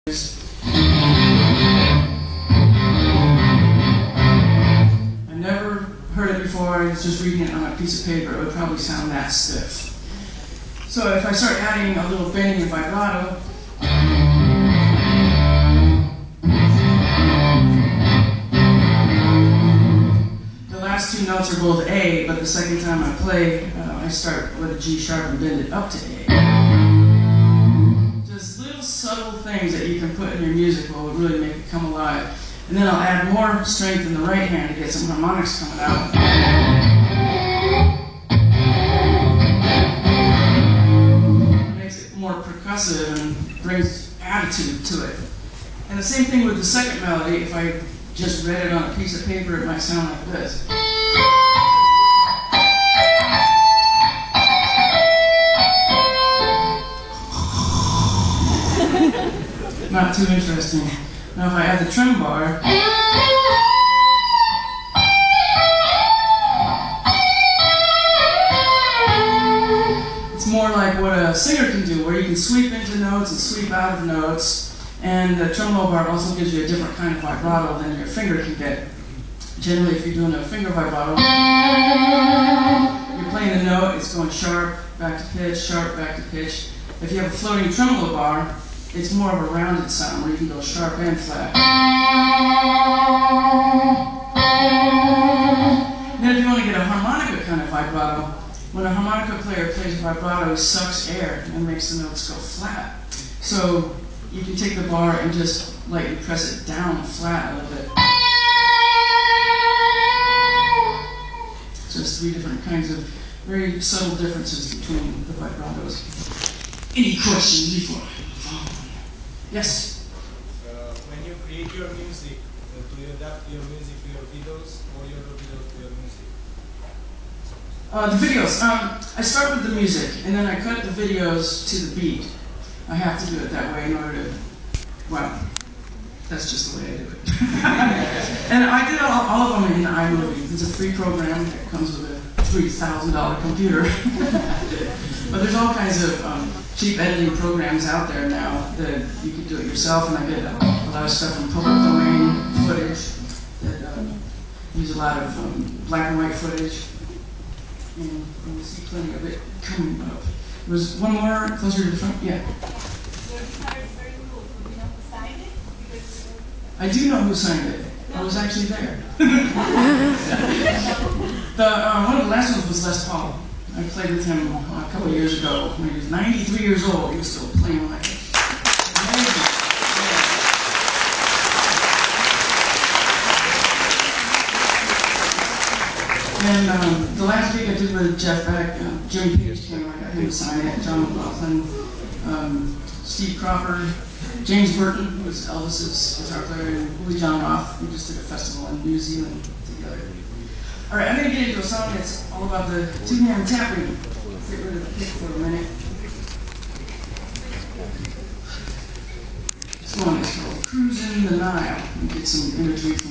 I never heard it before. I was just reading it on a piece of paper. It would probably sound that stiff. So if I start adding a little bending and vibrato, the last two notes are both A, but the second time I play, I start with a G sharp and bend it up to A. Just little subtle things that you can put in your music will really make it come alive. And then I'll add more strength in the right hand to get some harmonics coming out. It makes it more percussive and brings attitude to it. And the same thing with the second melody. If I just read it on a piece of paper, it might sound like this. Not too interesting. Now if I add the trem bar, it's more like what a singer can do, where you can sweep into notes and sweep out of notes. And the tremolo bar also gives you a different kind of vibrato than your finger can get. Generally, if you're doing a finger vibrato, you're playing the note, it's going sharp, back to pitch, sharp, back to pitch. If you have a floating tremolo bar, it's more of a rounded sound where you can go sharp and flat. And then if you want to get a harmonica kind of vibrato, when a harmonica player plays vibrato, he sucks air and makes the notes go flat. So you can take the bar and just lightly press it down flat a little bit. Just three different kinds of very subtle differences between the vibratos. Any questions before? Yes? When you create your music, do you adapt your music to your videos or your videos to your music? The videos. I start with the music and then I cut the videos to the beat. I have to do it that way in order to, well, that's just the way I do it. And I did all of them in iMovie. It's a free program that comes with a $3,000 computer. But there's all kinds of cheap editing programs out there now that you can do it yourself, and I get a lot of stuff from public domain footage that use a lot of black and white footage. And we'll see plenty of it coming up. Was one more closer to the front? Yeah. Your guitar is very cool. Do you know who signed it? I do know who signed it. I was actually there. One of the last ones was Les Paul. I played with him a couple of years ago when he was 93 years old. He was still playing like it. Amazing. And the last gig I did with Jeff Beck, Jimmy Page came, I got him to sign it, John McLaughlin, Steve Crawford, James Burton, who was Elvis's guitar player, and Willie John Roth. We just did a festival in New Zealand together. All right, I'm going to get into a song that's all about the two-hand tapping. Let's get rid of the pick for a minute. This one is called Cruising the Nile. You get some imagery from